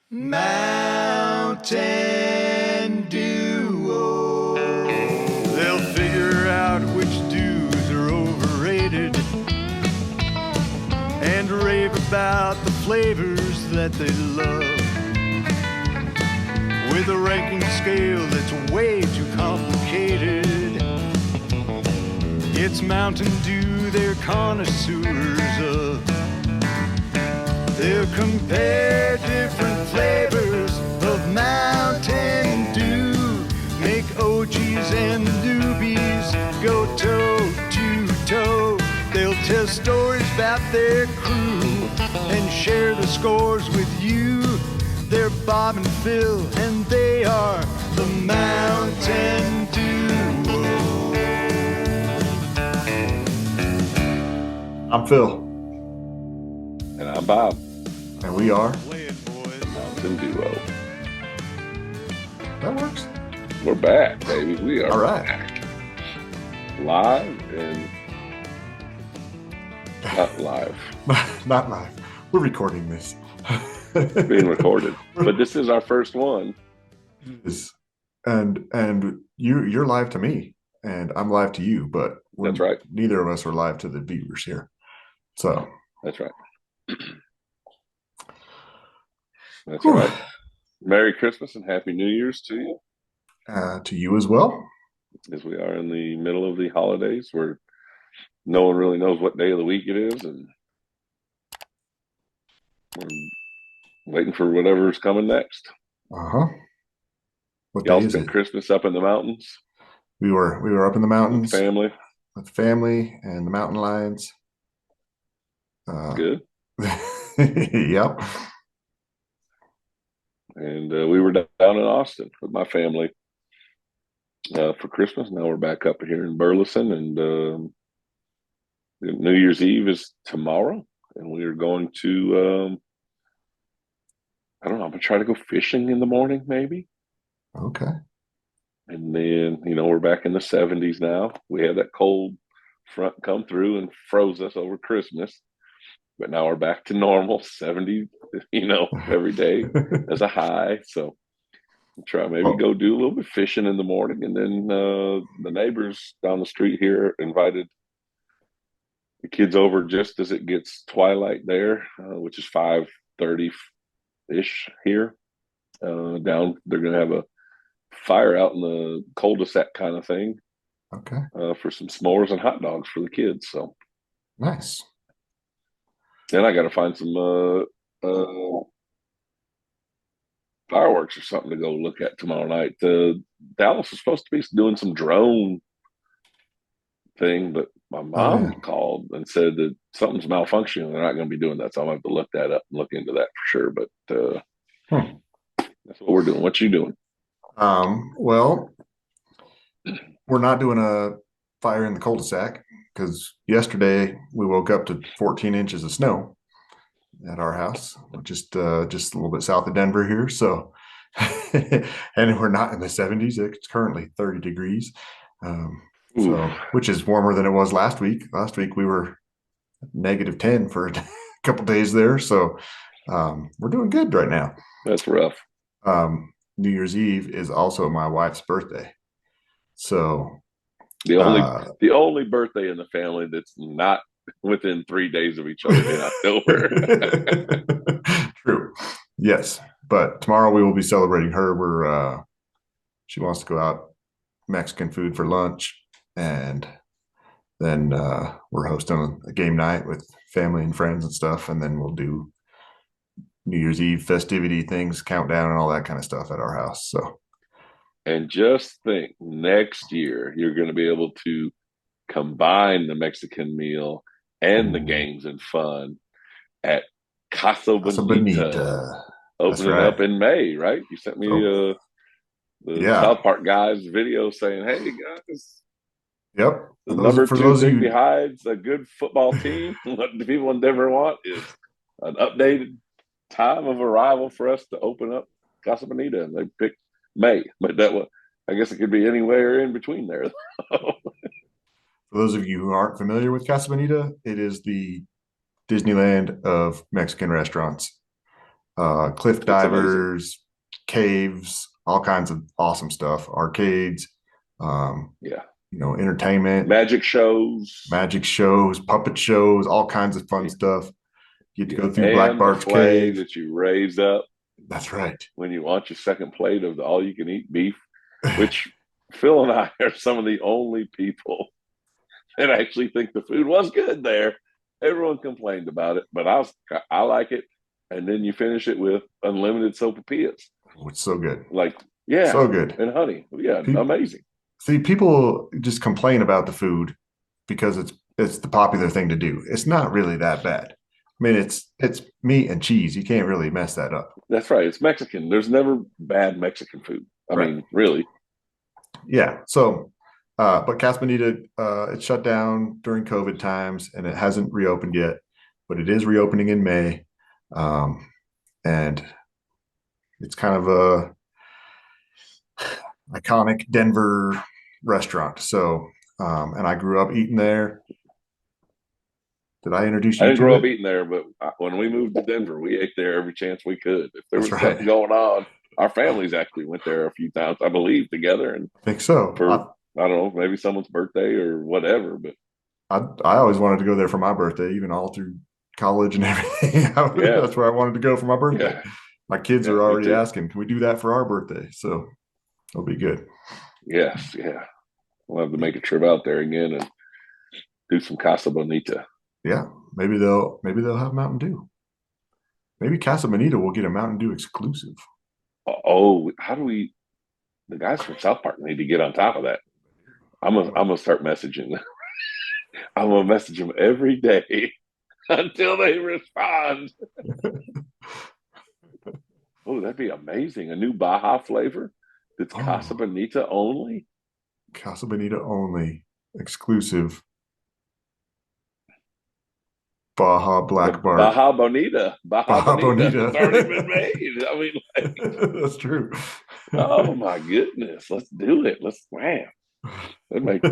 Mountain Duo. They'll figure out which duos are overrated and rave about the flavors that they love. With a ranking scale that's way too complicated. It's Mountain Dew they're connoisseurs of. They'll compare different flavors of Mountain Dew. Make OGs and newbies go toe to toe. They'll tell stories about their crew and share the scores with you. They're Bob and Phil, and they are the Mountain Duo. I'm Phil. And I'm Bob. And we are Mountain Duo. That works. We're back, baby. We are all right. Back. Live and not live. Not live. We're recording this. Being recorded. But this is our first one. And you're live to me, and I'm live to you, but that's right. Neither of us are live to the viewers here. So that's right. That's right. Merry Christmas and Happy New Year's to you. To you as well. As we are in the middle of the holidays where no one really knows what day of the week it is, and we're waiting for whatever's coming next. Y'all spent Christmas up in the mountains? We were up in the mountains with family and the mountain lions. Good. Yep. And we were down in Austin with my family for Christmas. Now we're back up here in Burleson, and New Year's Eve is tomorrow, and we are going to I don't know, I'm gonna try to go fishing in the morning, maybe. Okay. And then, we're back in the 70s now. We had that cold front come through and froze us over Christmas. But now we're back to normal, 70, every day as a high. So I'll try go do a little bit of fishing in the morning. And then the neighbors down the street here invited the kids over just as it gets twilight there, which is 5:30-ish here. They're going to have a fire out in the cul-de-sac kind of thing. Okay. For some s'mores and hot dogs for the kids. So nice. Then I got to find some fireworks or something to go look at tomorrow night. Dallas was supposed to be doing some drone thing, but my mom called and said that something's malfunctioning. They're not going to be doing that, so I'm going to have to look that up and look into that for sure. But that's what we're doing. What you doing? Well, we're not doing a fire in the cul-de-sac because yesterday we woke up to 14 inches of snow at our house, just a little bit south of Denver here. So, and we're not in the 70s. It's currently 30 degrees. So, which is warmer than it was last week. Last week we were -10 for a couple days there. So, we're doing good right now. That's rough. New Year's Eve is also my wife's birthday. So the only birthday in the family that's not within 3 days of each other in October. True. Yes. But tomorrow we will be celebrating her. She wants to go out Mexican food for lunch, and then we're hosting a game night with family and friends and stuff, and then we'll do New Year's Eve festivity things, countdown and all that kind of stuff at our house. So, and just think, next year you're going to be able to combine the Mexican meal and the games and fun at Casa Bonita. Opening up in May, right? You sent me the South Park guys video saying, "Hey guys, yep, the number 2 Digby Hides, a good football team. What the people in Denver want is an updated time of arrival for us to open up Casa Bonita," and they picked May, but I guess it could be anywhere in between there. For those of you who aren't familiar with Casa Bonita, it is the Disneyland of Mexican restaurants. cliff It's amazing. divers, caves, all kinds of awesome stuff, arcades, Yeah. entertainment, Magic shows. magic shows, puppet shows, all kinds of fun Yeah. stuff. You get to Yeah. go through Black And the Bart's flag cave. that you raise up That's right. when you want your second plate of the all you can eat beef, which Phil and I are some of the only people that actually think the food was good there. Everyone complained about it, but I like it. And then you finish it with unlimited sopapillas. Oh, it's so good. Like, yeah, So good. and honey. Yeah, amazing. See, people just complain about the food because it's the popular thing to do. It's not really that bad. I mean, it's meat and cheese. You can't really mess that up. That's right. It's Mexican. There's never bad Mexican food. I Right. mean, really. Yeah. So, but Casa Bonita, it shut down during COVID times and it hasn't reopened yet, but it is reopening in May. And it's kind of a iconic Denver restaurant. So, and I grew up eating there. Did I introduce you I didn't to grow it? up eating there, but when we moved to Denver, we ate there every chance we could. If there was That's right. something going on, our families actually went there a few times, I believe, together. And I think so. for, I don't know, maybe someone's birthday or whatever. But I always wanted to go there for my birthday, even all through college and everything. Yeah. That's where I wanted to go for my birthday. Yeah. My kids Yeah, are me already too. asking, can we do that for our birthday? So it'll be good. Yes, yeah. We'll have to make a trip out there again and do some Casa Bonita. Yeah, maybe they'll have Mountain Dew. Maybe Casa Bonita will get a Mountain Dew exclusive. Oh, how do we? The guys from South Park need to get on top of that. I'm gonna start messaging them. I'm gonna message them every day until they respond. Oh, that'd be amazing! A new Baja flavor that's Casa Bonita only. Casa Bonita only exclusive. Baja Black Bart. Baja Bonita. Baja Bonita. It's already been made. I mean, like, that's true. Oh my goodness. Let's do it. That'd make,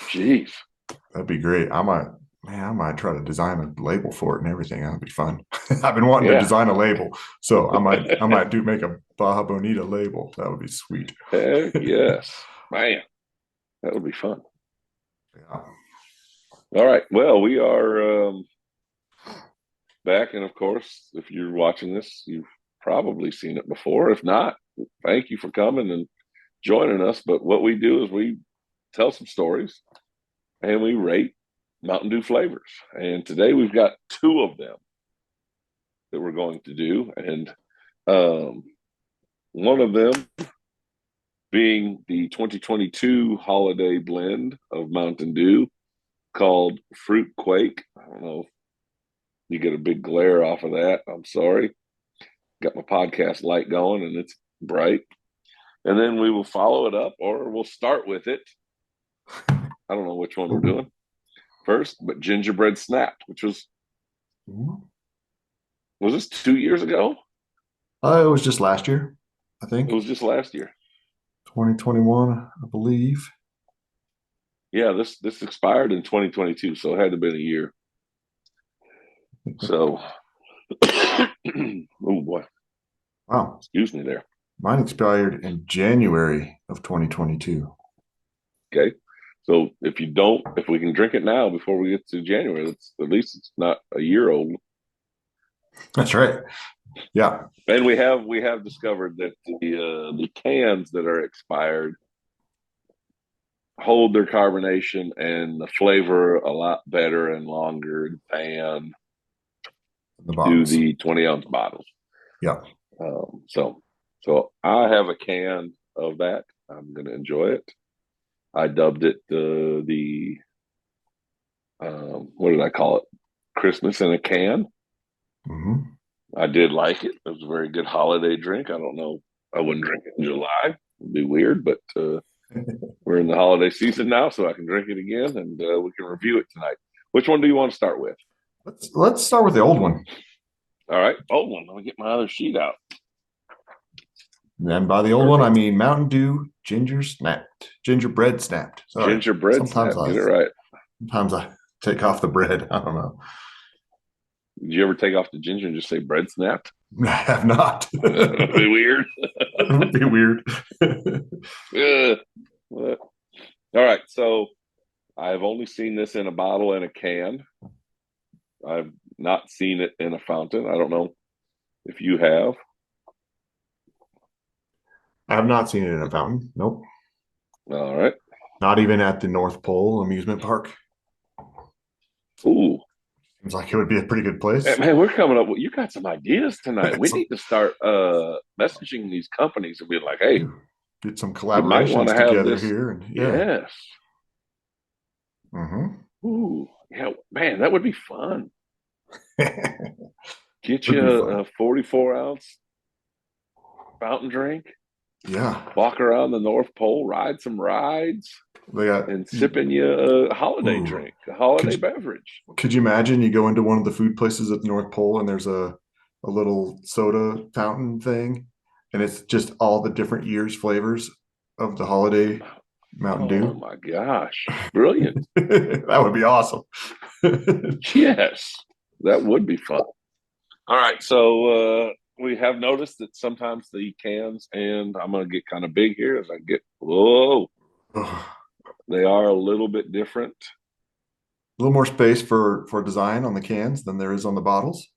jeez. That'd be great. I might try to design a label for it and everything. That'd be fun. I've been wanting to design a label. So I might make a Baja Bonita label. That would be sweet. Heck yes. Man, that would be fun. Yeah. All right. Well, we are back. And of course, if you're watching this, you've probably seen it before. If not, thank you for coming and joining us. But what we do is we tell some stories and we rate Mountain Dew flavors. And today we've got two of them that we're going to do. And one of them being the 2022 holiday blend of Mountain Dew called Fruit Quake. I don't know if you get a big glare off of that. I'm sorry. Got my podcast light going and it's bright. And then we will follow it up or we'll start with it. I don't know which one we're doing first, but Gingerbread Snap'd, which was this 2 years ago? It was just last year, I think. It was just last year. 2021, I believe. Yeah, this expired in 2022, so it had to have been a year. So, oh boy. Wow. Excuse me there. Mine expired in January of 2022. Okay. So if we can drink it now before we get to January, at least it's not a year old. That's right. Yeah. And we have discovered that the cans that are expired hold their carbonation and the flavor a lot better and longer than the 20-ounce bottles. Yeah. So I have a can of that. I'm going to enjoy it. I dubbed it the what did I call it? Christmas in a can. Mm-hmm. I did like it. It was a very good holiday drink. I don't know. I wouldn't drink it in July. It'd be weird, but we're in the holiday season now, so I can drink it again, and we can review it tonight. Which one do you want to start with? Let's start with the old one. All right, old one. Let me get my other sheet out. And by the old one, I mean Mountain Dew Gingerbread Snap'd. Sorry. Gingerbread Snap'd. Get it right. Sometimes I take off the bread. I don't know. Did you ever take off the ginger and just say bread snapped? I have not. That'd be weird. It would be weird. All right, so I've only seen this in a bottle and a can. I've not seen it in a fountain. I don't know if you have. I have not seen it in a fountain. Nope. All right. Not even at the North Pole amusement park. Ooh, Seems like it would be a pretty good place. man, we're coming up. You got some ideas tonight. We need to start messaging these companies and be like, "Hey, Get some you might want collaborations to have together this." here. And yeah. Yes. Ooh, yeah, man, that would be fun. Get Would you be a fun. 44-ounce fountain drink, Yeah. walk around the North Pole, ride some rides, They got, and sipping you a holiday ooh, drink, a holiday could, beverage. could you imagine you go into one of the food places at the North Pole and there's a little soda fountain thing and it's just all the different years flavors of the holiday Mountain Oh Dew? my gosh, brilliant. That would be awesome. Yes, that would be fun. All right, so we have noticed that sometimes the cans, and I'm going to get kind of big here as I get, whoa, A they are a little bit different. little more space for design on the cans than there is on the bottles.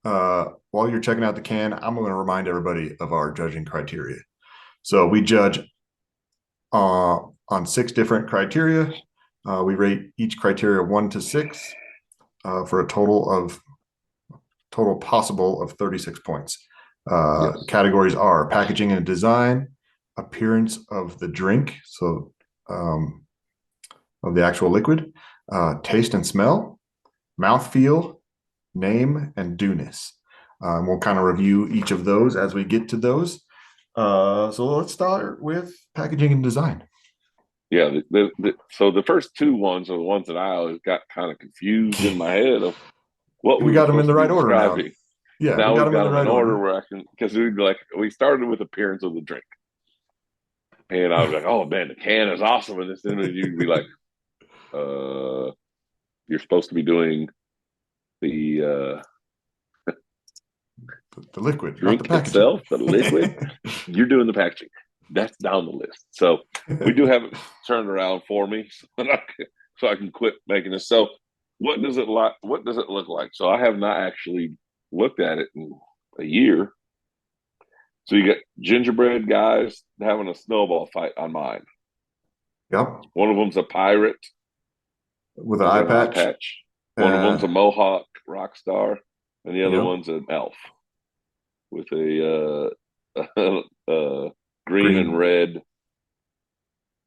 While you're checking out the can, I'm going to remind everybody of our judging criteria. So we judge on 6 different criteria. We rate each criteria 1 to 6 for a total possible of 36 points. Yes. Categories are packaging and design, appearance of the drink, so of the actual liquid, taste and smell, mouthfeel, name, and dewness. We'll kind of review each of those as we get to those. So let's start with packaging and design. Yeah, so the first 2 ones are the ones that I always got kind of confused in my head of what We we were got them in supposed the to be right order now. describing. Yeah, we Now got we've them in got the them in right order order. where I can, because we started with appearance of the drink. And I was like, oh man, the can is awesome. And then you'd be like, you're supposed to be doing the The liquid, not the drink packaging. itself, the liquid. You're doing the packaging. That's down the list. So we do have it turned around for me, so I can quit making this. So what does it like? What does it look like? So I have not actually looked at it in a year. So you got gingerbread guys having a snowball fight on mine. Yep, One of them's a pirate with an with eye an eye patch. patch. One of them's a mohawk rock star, and the other Yep, one's an elf with a green and green. red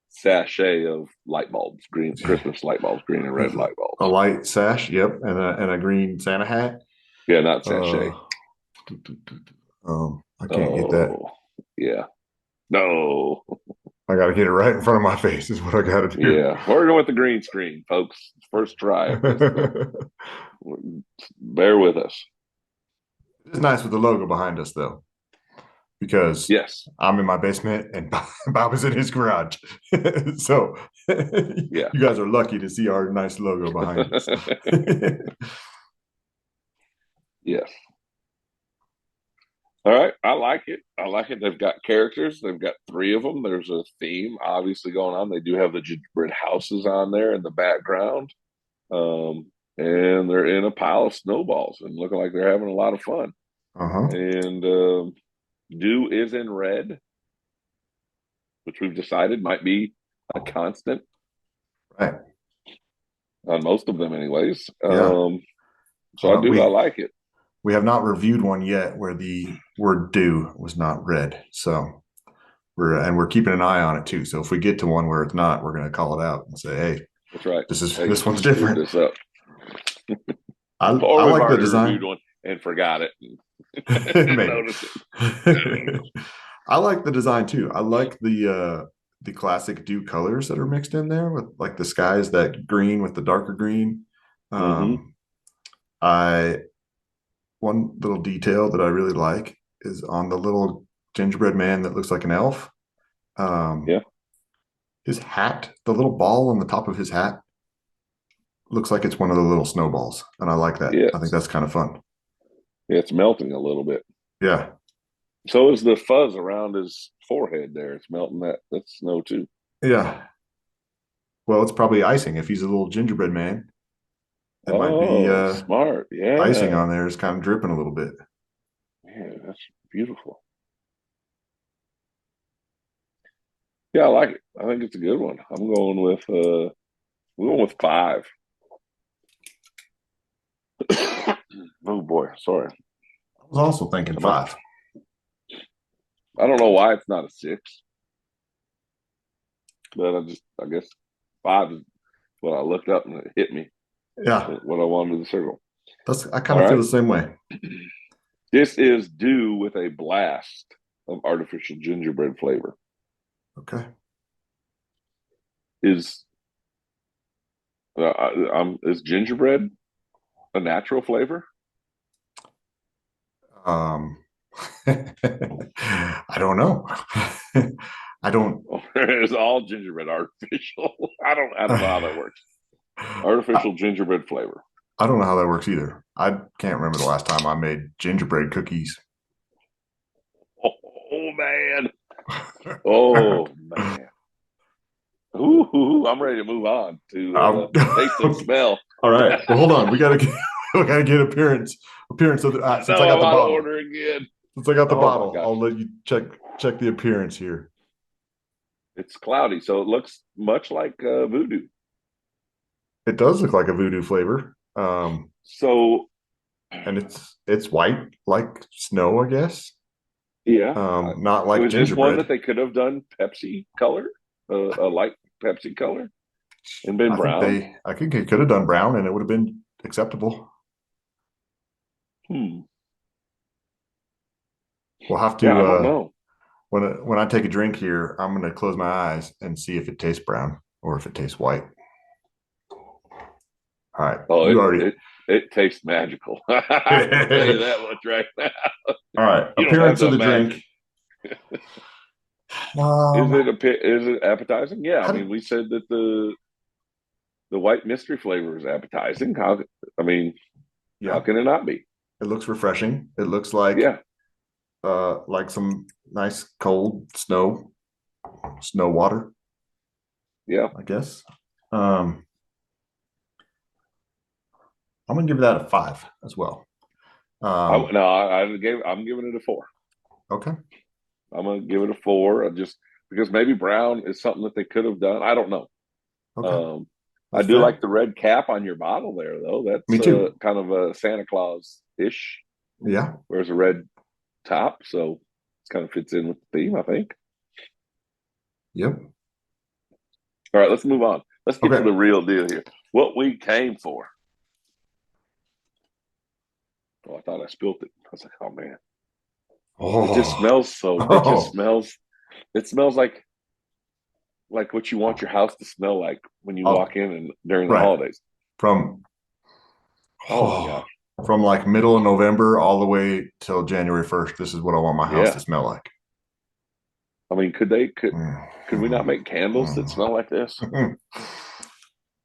sachet of light bulbs, green Christmas light bulbs, green and red light A bulbs. light sash. Yep, and a green Santa hat. Yeah, not Uh, sachet. I can't get that. Oh, yeah. No. I got to get it right in front of my face. Is what I got to do. Yeah. We're going with the green screen, folks. First try of this. Bear with us. It's nice with the logo behind us, though, because Yes. I'm in my basement and Bob is in his garage. So Yeah. you guys are lucky to see our nice logo behind us. Yes. All right. I like it. I like it. They've got characters. They've got 3 of them. There's a theme obviously going on. They do have the gingerbread houses on there in the background. And they're in a pile of snowballs and looking like they're having a lot of fun. Uh-huh. And dew is in red, which we've decided might be a constant Right. on most of them, anyways. Yeah. So I like it. We have not reviewed one yet where the word "do" was not red. So we're keeping an eye on it too. So if we get to one where it's not, we're going to call it out and say, "Hey, That's right. this one's screwed different." this up. I Or we've like the already design. reviewed one and forgot it. Maybe. I like the design too. I like the classic dew colors that are mixed in there with like the skies, that green with the darker green. I One little detail that I really like is on the little gingerbread man that looks like an elf. Yeah. His hat, the little ball on the top of his hat, looks like it's one of the little snowballs, and I like that. I think Yes. that's kind of fun. It's melting a little bit. Yeah. So is the fuzz around his forehead there. It's melting that snow too. Yeah. Well, it's probably icing. If he's a little gingerbread man, it might be Oh, smart. icing Yeah. on there. It's kind of dripping a little bit. Yeah, that's beautiful. Yeah, I like it. I think it's a good one. I'm going with we're going with 5. Oh boy, sorry. I was also thinking Come on. 5. I don't know why it's not a 6, but I guess 5 is what I looked up and it hit me Yeah. what I wanted to circle. I kind All of feel right. the same way. This is due with a blast of artificial gingerbread flavor. Okay. Is is gingerbread a natural flavor? Um, I don't know. I don't. Or is all gingerbread artificial? I don't know how that works. I, Artificial gingerbread flavor. I don't know how that works either. I can't remember the last time I made gingerbread cookies. Oh man. Oh man. Ooh, I'm ready to move on to taste and smell. All right. Well, hold on. We gotta get appearance of the I since I know got I'm the out of bottle. order again. Since I got the Oh my bottle, gosh. I'll let you check the appearance here. It's cloudy, so it looks much like voodoo. It does look like a voodoo flavor. So And it's white like snow, I guess. yeah, Not like was this one that gingerbread. they could have done Pepsi color, a light Pepsi color, and been I think brown? I think they could have done brown and it would have been acceptable. Hmm. We'll have Yeah, to I don't know. when I take a drink here, I'm gonna close my eyes and see if it tastes brown or if it tastes white. All right, Oh, you already. it tastes magical. I can tell you that much right now. All right, You don't have appearance to of the imagine. drink. Um, Is it appetizing? Yeah, I how mean, we said that the white mystery flavor is appetizing. I mean, how yeah, can it not be? it looks refreshing. It looks Yeah, like some nice cold snow water, yeah. I guess. Um, I'm gonna give that a 5 as well. Um, No, I'm giving it a 4. okay, I'm gonna give it a 4. Just because maybe brown is something that they could have done. I don't know. okay, Um, I that's do like fair. the red cap on your bottle there, though. Me That's too. kind of a Santa Claus ish. Yeah. Where's a red top, so it kind of fits in with the theme, I think. Yep. All right, let's move on. Let's get to Okay. the real deal here. What we came for. Oh, I thought I spilt it. I was like, oh man, it just Oh, smells so. It just oh, smells. It smells like what you want your house to smell like when you oh, walk in and during the right. holidays. From Oh my oh, gosh, from like middle of November all the way till January 1st. This is what I want my house to yeah. smell like. I mean, Mm, could we not make candles that mm, smell like this? mm.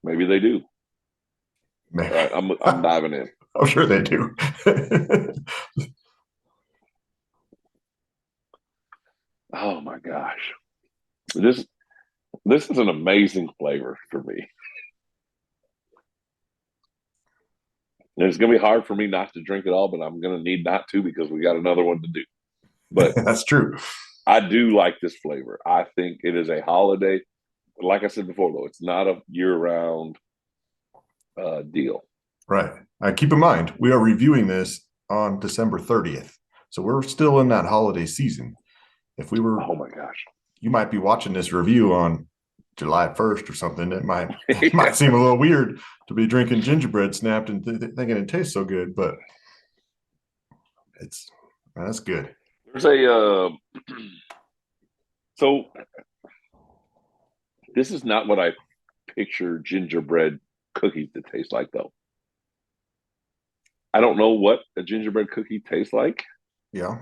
Maybe they do. Maybe. All right, I'm diving in. I'm sure they do. Oh my gosh, this this is an amazing flavor for me. And it's gonna be hard for me not to drink it all, but I'm gonna need not to because we got another one to do. But That's true. I do like this flavor. I think it is a holiday. Like I said before, though, it's not a year-round deal. Right. Keep in mind, we are reviewing this on December 30th. So we're still in that holiday season. If we were, Oh my gosh! you might be watching this review on July 1st or something. It Yeah. might seem a little weird to be drinking gingerbread snapped and thinking it tastes so good, but it's that's good. There's a so this is not what I picture gingerbread cookies to taste like, though. I don't know what a gingerbread cookie tastes like Yeah.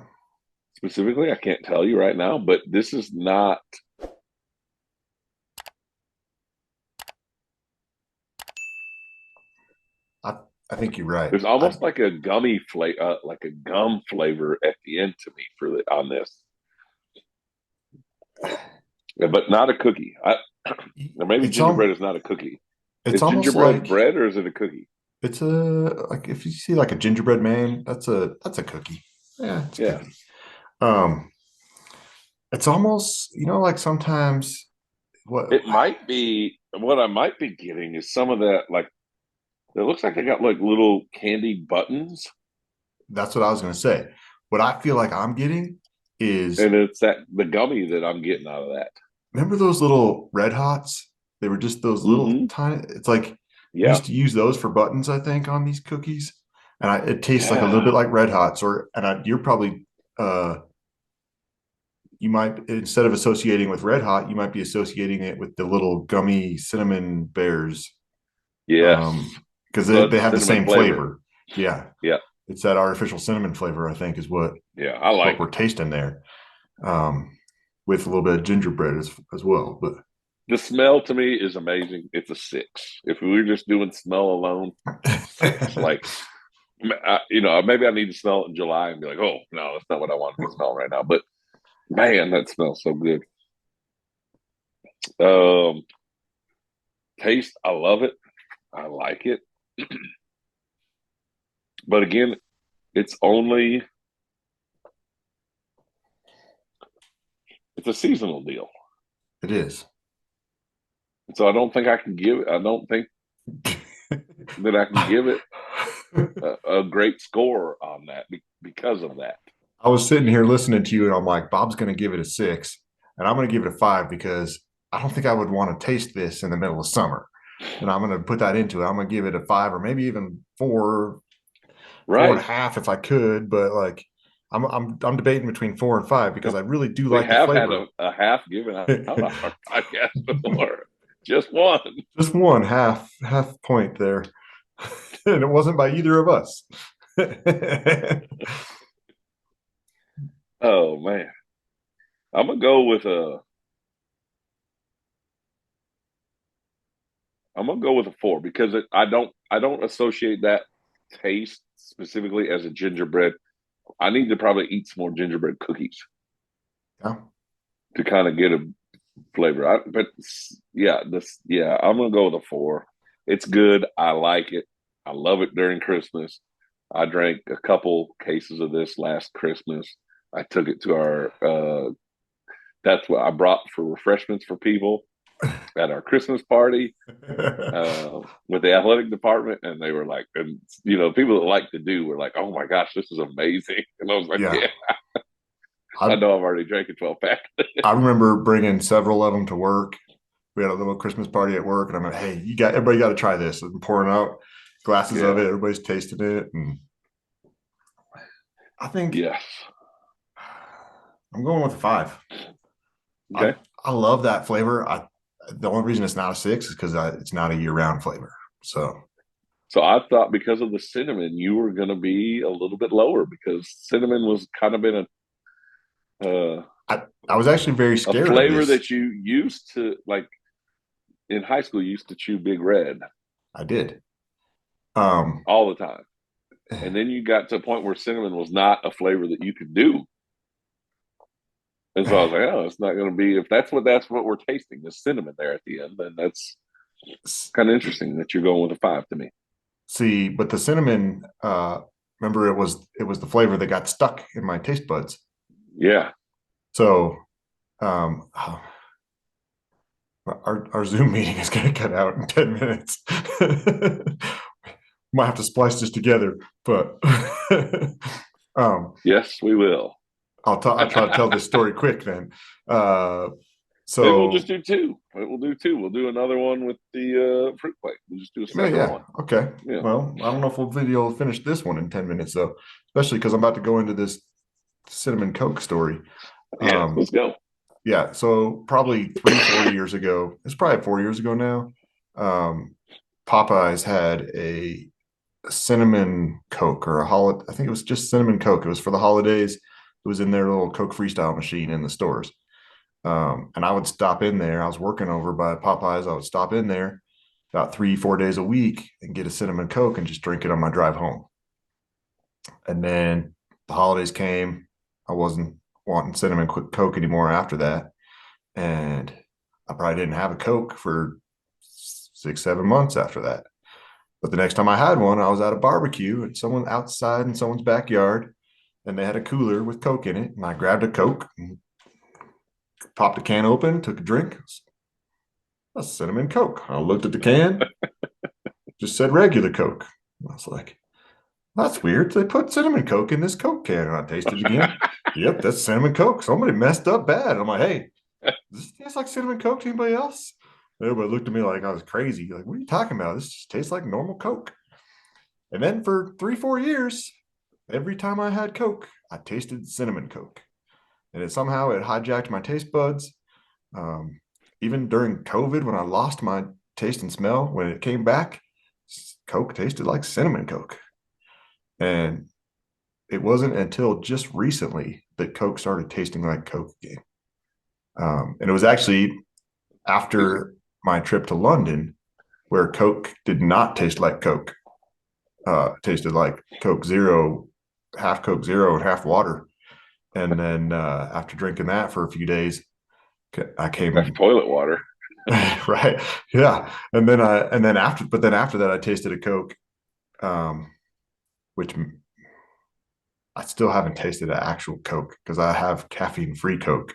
specifically. I can't tell you right now, but this is not. I I think you're right. There's almost like a gummy flavor, like a gum flavor at the end to me on this. Yeah, but not a cookie. Or maybe It's gingerbread all. is not a cookie. It's Is almost gingerbread like bread or is it a cookie? it's a like if you see like a gingerbread man, that's a cookie. Yeah, it's a Yeah, cookie. Um, it's almost like sometimes what it might be. What I might be getting is some of that. Like it looks like they got like little candy buttons, that's what I was gonna say. What I feel like I'm getting is and it's that the gummy that I'm getting out of that. remember those little red hots? They were just those little Mm-hmm. tiny. It's like we Yeah, used to use those for buttons, I think, on these cookies, and it tastes like a little yeah, bit like red hots. You're probably uh you might instead of associating with red hot, you might be associating it with the little gummy cinnamon bears, yes. because So it's they a have the cinnamon same flavor. flavor. Yeah, Yeah, it's that artificial cinnamon flavor, I think, is yeah, I what like we're it. tasting there, um, with a little bit of gingerbread as well. But The smell to me is amazing. It's a six. If we were just doing smell alone, six. Like, maybe I need to smell it in July and be like, oh no, that's not what I want to be smelling right now. But man, that smells so good. Um, Taste, I love it. I like it. But again, it's only it's a seasonal deal. it is. So I don't think I can give it. I don't think that I can give it a great score on that because of that. I was sitting here listening to you, and I'm like, Bob's going to give it a 6, and I'm going to give it a 5 because I don't think I would want to taste this in the middle of summer. And I'm going to put that into it. I'm going to give it a 5 or maybe even 4, four and a Right. half if I could. But like, I'm debating between 4 and 5 because No, I really do we like the have had flavor. a half given out on our podcast before. Just one. Just one half point there, and it wasn't by either of us. Oh man. I'm gonna go with a I'm gonna go with a four because I don't associate that taste specifically as a gingerbread. I need to probably eat some more gingerbread cookies Yeah. to kind of get a flavor. But yeah, I'm gonna go with a four. It's good. I like it. I love it during Christmas. I drank a couple cases of this last Christmas. I took it to our that's what I brought for refreshments for people at our Christmas party with the athletic department, and they were like, and people that like to do were like, "Oh my gosh, this is amazing!" And I was like, Yeah. "Yeah, I I know I've already drank a 12 pack." I remember bringing several of them to work. We had a little Christmas party at work, and I'm like, "Hey, everybody got to try this." I'm pouring out glasses of Yeah, it. Everybody's tasting it, and I think yes, I'm going with a 5. I okay. I love that flavor. The only reason it's not a 6 is because it's not a year-round flavor. So So I thought because of the cinnamon, you were going to be a little bit lower because cinnamon was kind of been uh, I was actually very a scared of flavor this. that you used to like in high school. You used to chew Big Red I did. Um, all the time, and then you got to a point where cinnamon was not a flavor that you could do. And so I was like, oh, it's not going to be if that's what we're tasting, the cinnamon there at the end. Then that's kind of interesting that you're going with a five to me. see, but the cinnamon, remember it was the flavor that got stuck in my taste buds. Yeah, So oh, our Zoom meeting is going to cut out in 10 minutes. Might have to splice this together, but um, yes, we will. I'll try to tell this story quick then. Uh, Maybe we'll just so do two. We'll do two. We'll do another one with the fruit plate. We'll just do a yeah, second yeah, one. okay. Yeah, Well, I don't know if we'll video finish this one in 10 minutes though, especially because I'm about to go into this cinnamon Coke story. yeah. Um, Let's go. yeah, so probably 3 4 years ago, it's probably 4 years ago now. Um, Popeyes had a cinnamon Coke or a holiday. I think it was just cinnamon Coke. It was for the holidays. It was in their little Coke Freestyle machine in the stores. And I would stop in there. I was working over by Popeyes. I would stop in there about 3-4 days a week and get a cinnamon Coke and just drink it on my drive home. And then the holidays came. I wasn't wanting cinnamon Coke anymore after that. And I probably didn't have a Coke for 6-7 months after that. But the next time I had one, I was at a barbecue at someone outside in someone's backyard, and they had a cooler with Coke in it. And I grabbed a Coke and popped a can open, took a drink. A cinnamon Coke. I looked at the can, just said regular Coke. I was like, that's weird. They put cinnamon Coke in this Coke can. And I tasted it again. Yep, that's cinnamon Coke. Somebody messed up bad. I'm like, hey, does this taste like cinnamon Coke to anybody else? Everybody looked at me like I was crazy. Like, what are you talking about? This just tastes like normal Coke. And then for 3-4 years, every time I had Coke, I tasted cinnamon Coke. And it hijacked my taste buds. Even during COVID, when I lost my taste and smell, when it came back, Coke tasted like cinnamon Coke. And it wasn't until just recently that Coke started tasting like Coke again. And it was actually after my trip to London where Coke did not taste like Coke. Tasted like Coke Zero, half Coke Zero and half water. And then after drinking that for a few days, I came That's toilet water. right. Yeah. And then after that, I tasted a Coke, which I still haven't tasted an actual Coke because I have caffeine-free Coke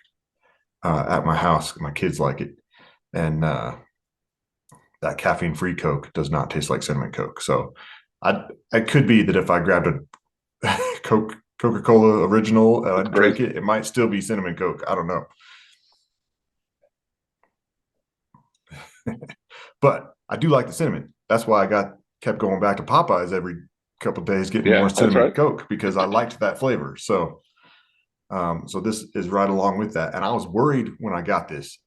at my house. My kids like it. And that caffeine-free Coke does not taste like cinnamon Coke. So it could be that if I grabbed a Coca-Cola original and I drank it, it might still be cinnamon Coke. I don't know. But I do like the cinnamon. That's why I kept going back to Popeyes every couple of days, getting more cinnamon Coke because I liked that flavor. So, so this is right along with that. And I was worried when I got this.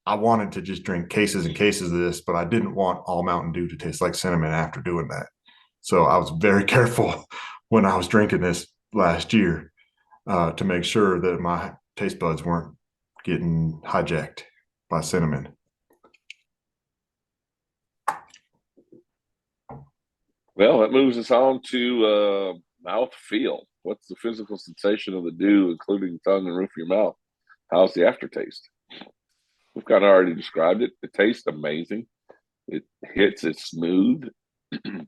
I wanted to just drink cases and cases of this, but I didn't want all Mountain Dew to taste like cinnamon after doing that. So I was very careful when I was drinking this last year to make sure that my taste buds weren't getting hijacked by cinnamon. Well, that moves us on to mouth feel. What's the physical sensation of the dew, including the tongue and roof of your mouth? How's the aftertaste? We've kind of already described it. It tastes amazing. It hits, it's smooth. And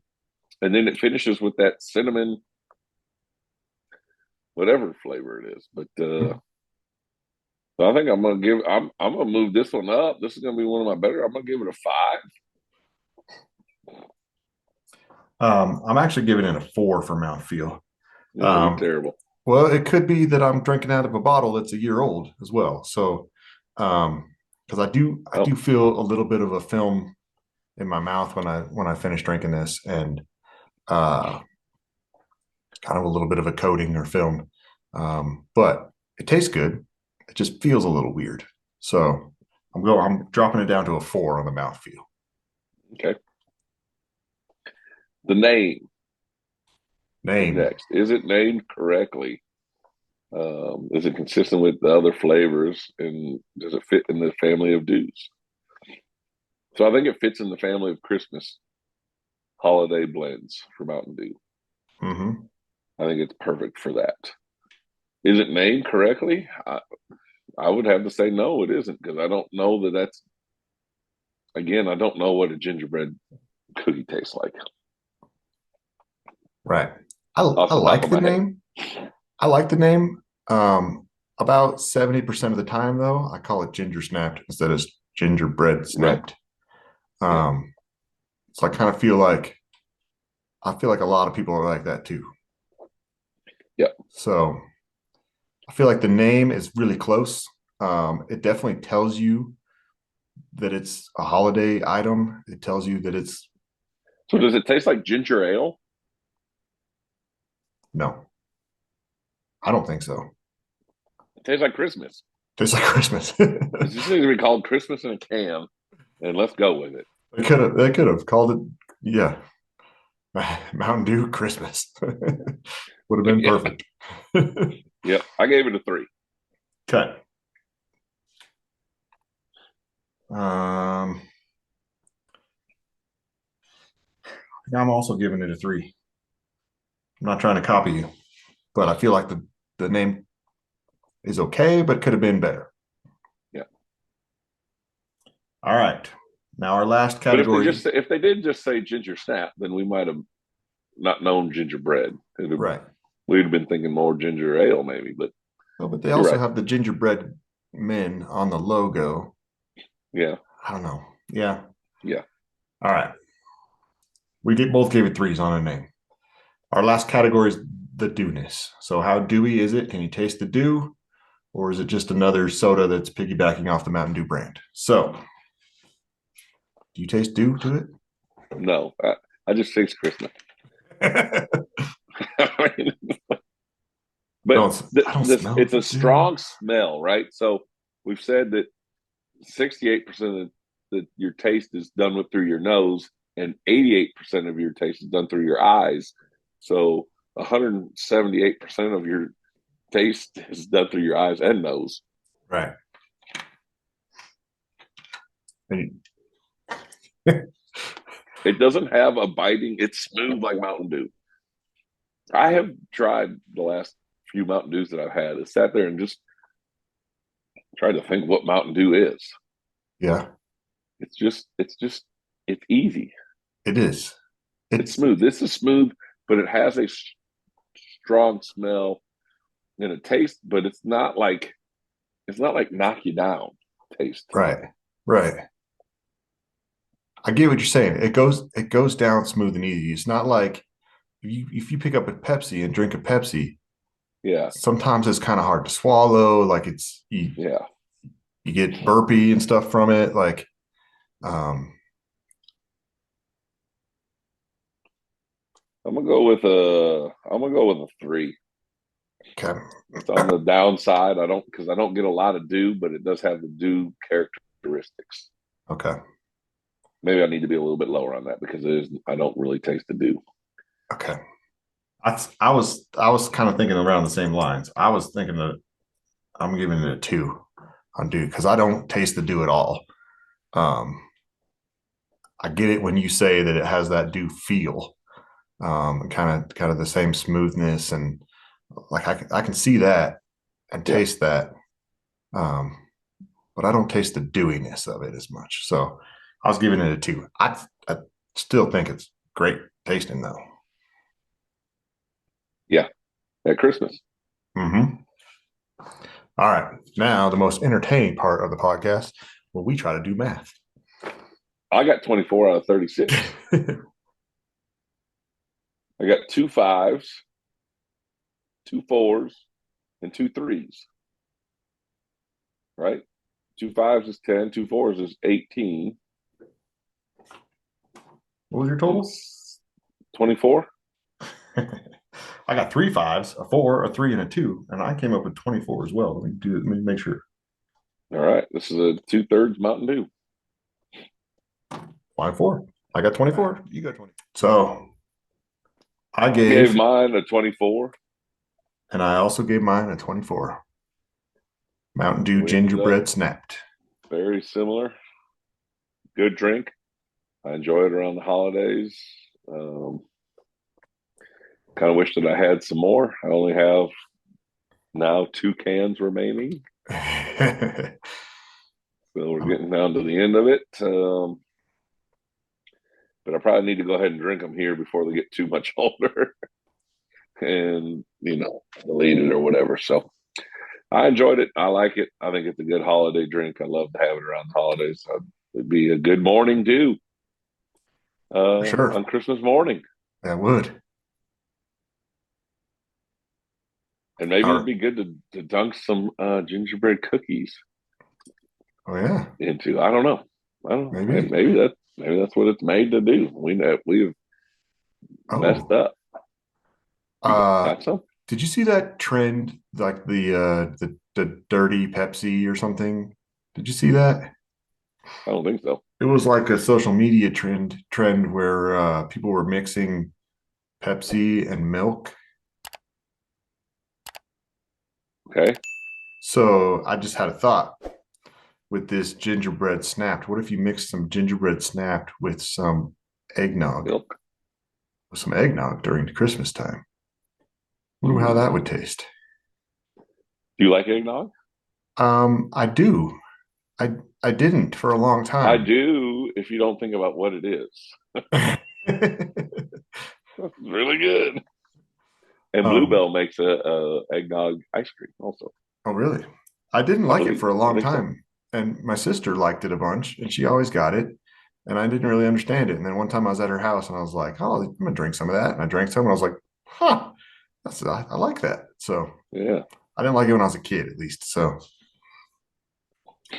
then it finishes with that cinnamon, whatever flavor it is. But so I think I'm gonna move this one up. This is gonna be one of my better. I'm gonna give it a 5. I'm actually giving it a 4 for mouthfeel. You're terrible. Well, it could be that I'm drinking out of a bottle that's a year old as well. So, because I do feel a little bit of a film in my mouth when I finish drinking this, and kind of a little bit of a coating or film. But it tastes good. It just feels a little weird. So I'm dropping it down to a 4 on the mouthfeel. Okay. The name. Name. Next. Is it named correctly? Is it consistent with the other flavors? And does it fit in the family of dews? So I think it fits in the family of Christmas holiday blends for Mountain Dew. Mm-hmm. I think it's perfect for that. Is it named correctly? I would have to say no, it isn't, because I don't know that's, again, I don't know what a gingerbread cookie tastes like. Right. I like the name. I like the name. About 70% of the time, though, I call it Ginger Snapped instead of Gingerbread Snapp'd. Right. So I kind of feel like a lot of people are like that too. Yeah. So I feel like the name is really close. It definitely tells you that it's a holiday item. It tells you that it's. So does it taste like ginger ale? No, I don't think so. It tastes like Christmas. Tastes like Christmas. It just needs to be called Christmas in a can, and let's go with it. They could have called it, yeah, Mountain Dew Christmas. Would have been perfect. Yeah, I gave it a 3. Okay. I'm also giving it a 3. I'm not trying to copy you, but I feel like the name is okay, but could have been better. Yeah. All right. Now our last But category. if they did just say ginger snap, then we might have not known gingerbread. Right. We'd have been thinking more ginger ale, maybe. But Oh, but they you're also right. have the gingerbread men on the logo. Yeah. I don't know. Yeah. Yeah. All right. We both gave it 3s on a name. Our last category is the dewness. So how dewy is it? Can you taste the dew? Or is it just another soda that's piggybacking off the Mountain Dew brand? So do you taste dew to it? No, I just taste Christmas. I mean, but I don't smell it's the a dew. strong smell, right? So we've said that 68% of your taste is done with through your nose, and 88% of your taste is done through your eyes. So 178% of your taste is done through your eyes and nose. Right. It doesn't have a biting. It's smooth like Mountain Dew. I have tried the last few Mountain Dews that I've had. I sat there and just tried to think what Mountain Dew is. Yeah. It's easy. It is. It's smooth. This is smooth, but it has a strong smell and a taste, but it's not like knock you down taste. right. Right. I get what you're saying. It goes down smooth and easy. It's not like if you pick up a Pepsi and drink a Pepsi, Yeah. sometimes it's kind of hard to swallow. Like Yeah. you get burpy and stuff from it. Like um I'm gonna go with a 3. okay. It's on the downside. Because I don't get a lot of dew, but it does have the dew characteristics. Okay. Maybe I need to be a little bit lower on that because I don't really taste the dew. Okay. I was kind of thinking around the same lines. I was thinking that I'm giving it a 2 on dew because I don't taste the dew at all. Um, I get it when you say that it has that dew feel, kind of the same smoothness, and like I can see that and Yeah. taste that, um, but I don't taste the dewiness of it as much. So I was giving it a 2. I still think it's great tasting though. Yeah. At Christmas. Mm-hmm. All right, now the most entertaining part of the podcast, where we try to do math. I got 24 out of 36. I got 2 5s, 2 4s, and 2 3s. Right? 2 5s is 10, 2 4s is 18. What was your total? 24. I got 3 5s, a 4, a 3, and a 2, and I came up with 24 as well. Let me make sure. All right. This is a 2/3 Mountain Dew. 5 4. I got 24. You got 20. So I Gave gave mine a 24. and I also gave mine a 24. Mountain Dew We ended up Gingerbread Snap'd. very similar. Good drink. I enjoy it around the holidays. Kind of wish that I had some more. I only have now 2 cans remaining. So we're getting down to the end of it. But I probably need to go ahead and drink them here before they get too much older and, delete it or whatever. So I enjoyed it. I like it. I think it's a good holiday drink. I love to have it around the holidays. So it'd be a good morning too Sure. on Christmas morning. That would. And maybe it'd be good to dunk some gingerbread cookies Oh yeah. into. I don't know. Maybe. Maybe that's what it's made to do. We've messed up. You got some? Did you see that trend, like the dirty Pepsi or something? Did you see that? I don't think so. It was like a social media trend where people were mixing Pepsi and milk. Okay. So I just had a thought with this gingerbread snapped. What if you mix some gingerbread snapped with some eggnog? Milk. with some eggnog during the Christmas time. Wonder how that would taste. Do you like eggnog? I do. I didn't for a long I time. do. If you don't think about what it is, it's really good. And Bluebell makes a eggnog ice cream also. Oh, really? I didn't I like it believe. for a I long think so. time. And my sister liked it a bunch and she always got it. And I didn't really understand it. And then one time I was at her house and I was like, oh, I'm gonna drink some of that. And I drank some and I was like, huh, I like that. So Yeah. I didn't like it when I was a kid, at least. So,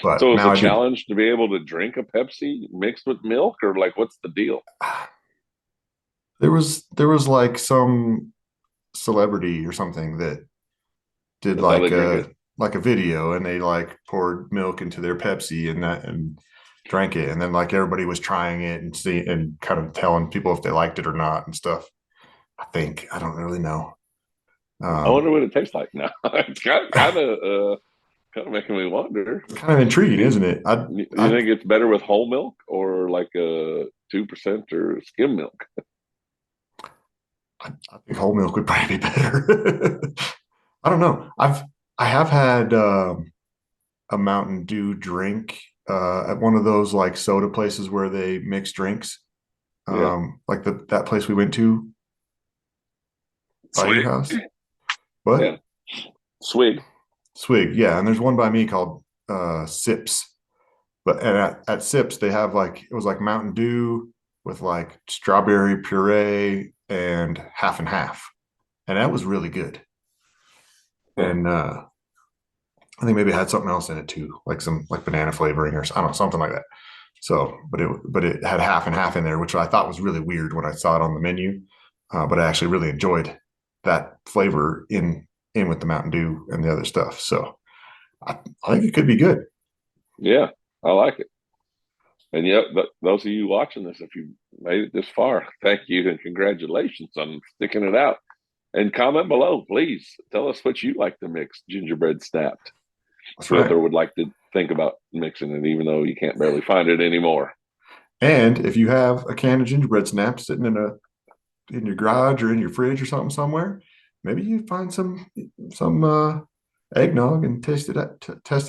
but So is now the I do. challenge to be able to drink a Pepsi mixed with milk, or like what's the deal? There was like some celebrity or something that did That's how they drink it. like a video and they like poured milk into their Pepsi and that and drank it. And then like everybody was trying it and see and kind of telling people if they liked it or not and stuff. I don't really know. I wonder Um, what it tastes like now. It's kind of making me wonder. it's kind of intriguing, isn't it? You think it's better with whole milk or like a 2% or skim milk? I think whole milk would probably be better. I don't know. I have had a Mountain Dew drink at one of those like soda places where they mix drinks. Yeah. Like that place we went to by your Sweet. house. What? Yeah. Swig. Swig, yeah. And there's one by me called Sips. But and at Sips they have like it was like Mountain Dew with like strawberry puree and half, and that was really good. Huh. And I think maybe it had something else in it too, like some like banana flavoring or I don't know, something like that. So, but it had half in there, which I thought was really weird when I saw it on the menu. But I actually really enjoyed that flavor in with the Mountain Dew and the other stuff. So I think it could be good. Yeah. I like it. And yep, those of you watching this, if you made it this far, thank you and congratulations on sticking it out. And comment below, please. Tell us what you like to mix gingerbread snapped. That's With right. or would like to think about mixing it, even though you can't barely find it anymore. And if you have a can of gingerbread snaps sitting in your garage or in your fridge or something somewhere, maybe you find some eggnog and test it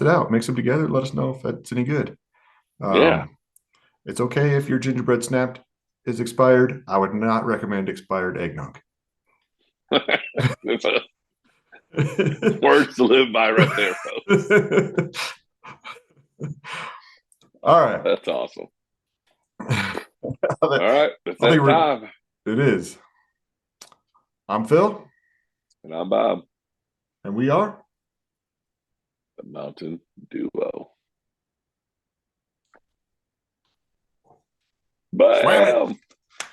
out. Mix them together. Let us know if that's any good. Yeah. Um, it's okay if your gingerbread snapped is expired. I would not recommend expired eggnog. That's a words to live by right there, folks. All right. That's awesome. I All right. It's think that time. it is. I'm Phil. And I'm Bob. And we are The Mountain Duo. Slam It. Bam!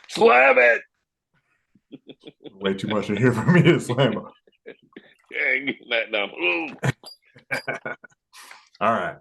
Slam it! Way too much in here for me to slam. Dang, that number. All right.